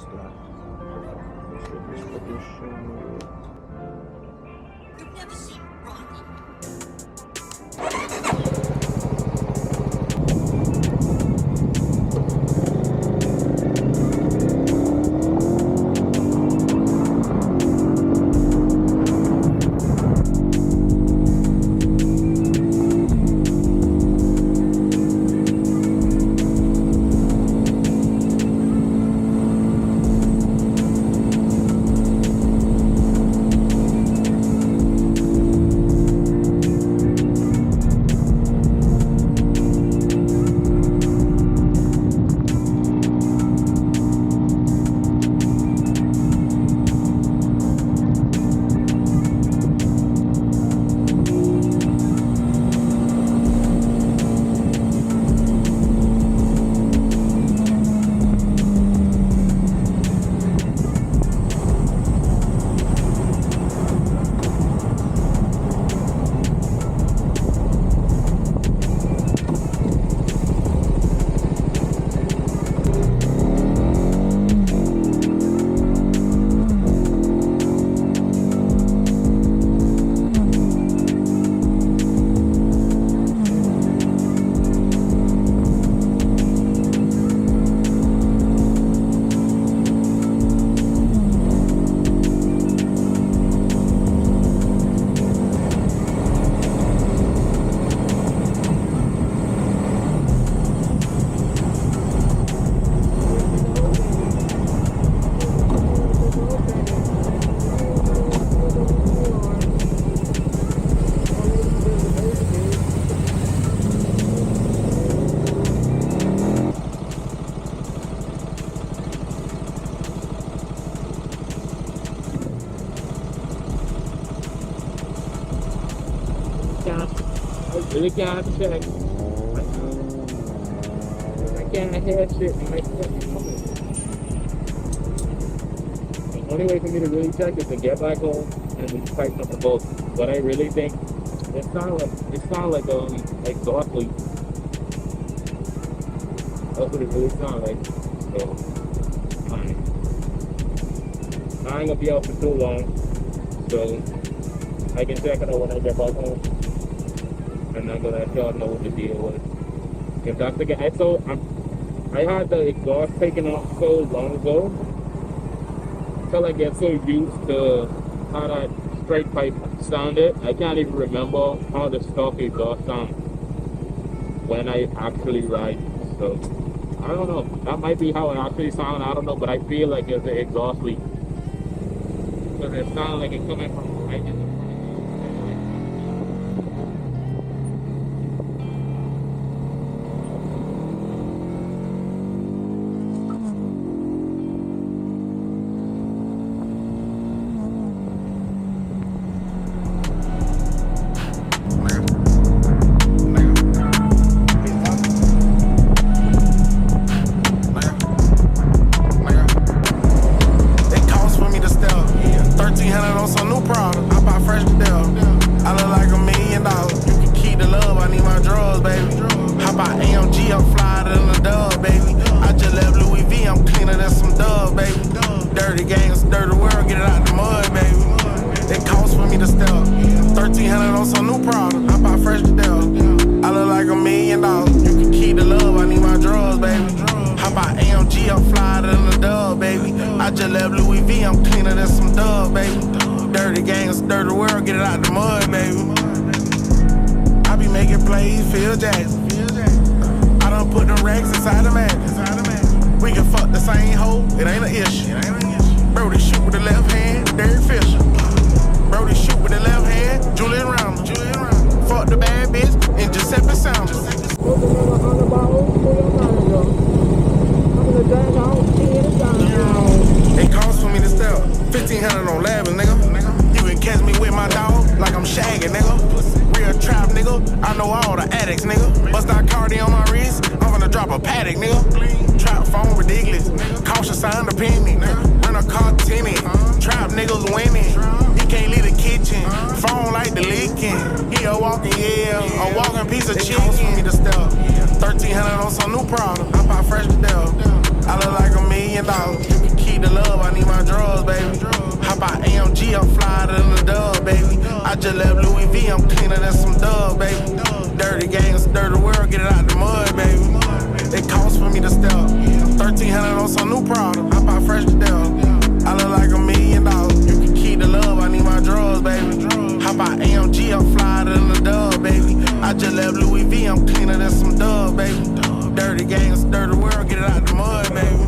Insta Expedition. You've never seen Rocky. I really can't check. I can't hear shit and make shit coming. The only way for me to really check is to get back home and we fight up the boat. But I really think it sounds like exhaust leak. That's what it really sounds like. So I ain't gonna be out for too long. So I can check it out when I get back home. And I'm gonna let y'all know what the deal was. If that's the case, so I had the exhaust taken off so long ago, until I get so used to how that straight pipe sounded, I can't even remember how the stock exhaust sounds when I actually ride. So I don't know. That might be how it actually sounds. I don't know, but I feel like it's an exhaust leak because it sounds like it's coming from right in the front. $1,300 on some new product. I buy fresh to death. I look like $1 million. You can keep keep the love, I need my drugs, baby. Hop out AMG, I'm flyer than the dub, baby. I just left Louis V, I'm cleaner than some dub, baby. Dirty games, dirty world, get it out the mud, baby. It costs for me to step. 1300 on some new product, hop out fresh to death. I look like $1 million. You can keep the love, I need my drugs, baby. Hop out AMG, I'm flyer than the dub, baby. I just left Louis V, I'm cleaner than some dub, baby. Dirty games, dirty world, get it out the mud, baby.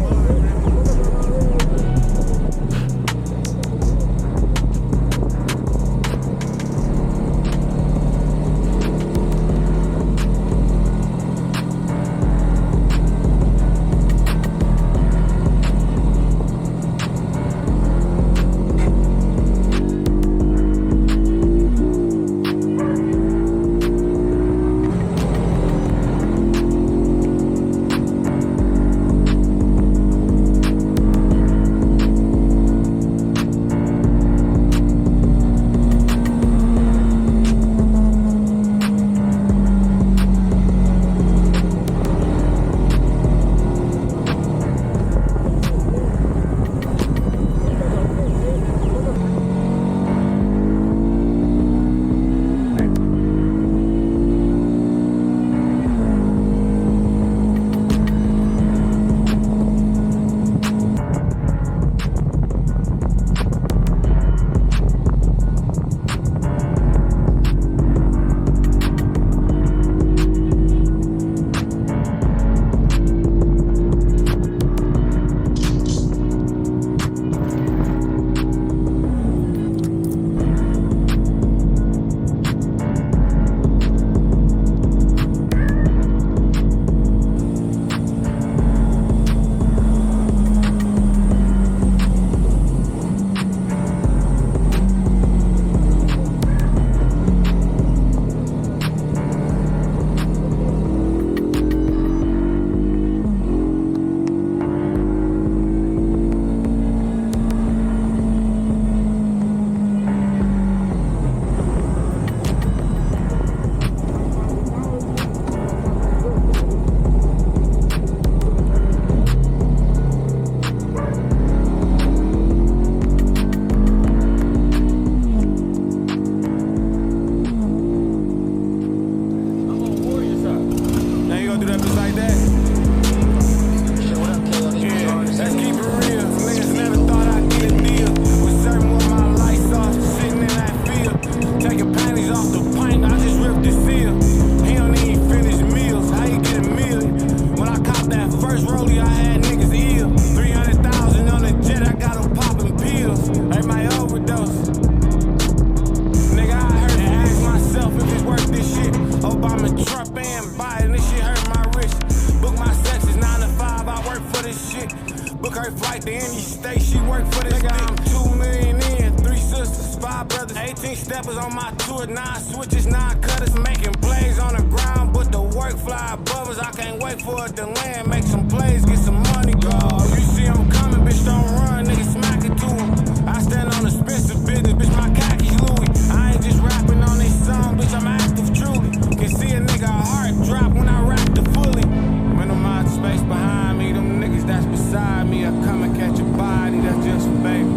Book her flight to any state, she work for this nigga. I'm 2 million in, 3 sisters, 5 brothers, 18 steppers on my tour, 9 switches, 9 cutters, making plays on the ground, but the work fly above us. I can't wait for it to land, make some plays, get some money, go. You see I'm coming, bitch, don't run, nigga, smack it to him. I stand on expensive business, bitch, my khakis Louis. I ain't just rapping on this song, bitch, I'm active truly. Can see a nigga heart drop when I rap the fully. Minimize the space behind me, them niggas that's beside me. I come and catch a body, that's just for baby.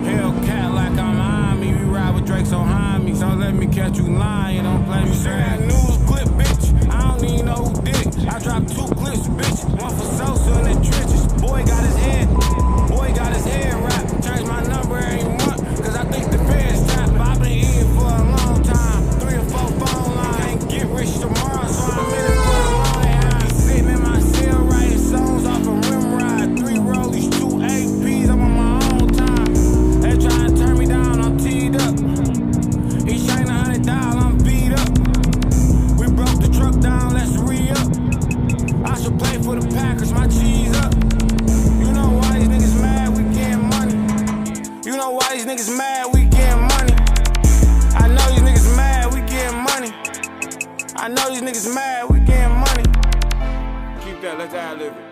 Hellcat like I'm behind me, we ride with Drake so behind me. So let me catch you lying, don't play me straight. That news clip, bitch, I don't even know who did it. I dropped 2 clips, bitch, 1 for Sosa in the trenches. Boy got his head wrapped. Change my number every month, cause I think the feds trapped. I've been eating for a long time, 3 or 4 phone lines. Can't get rich tomorrow, so I'm in it for a long time. Sitting in my cell writing songs off a rim ride. 3 rollies, 2 APs, I'm on my own time. They trying to turn me down, I'm teed up. He shine $100, I'm beat up. We broke the truck down, let's re-up. I should play for the Packers, my cheese up. You know why these niggas mad, we getting money. You know why these niggas mad, we getting money. I know these niggas mad, we getting money. I know these niggas mad, we getting money. Keep that, let's ad-lib it.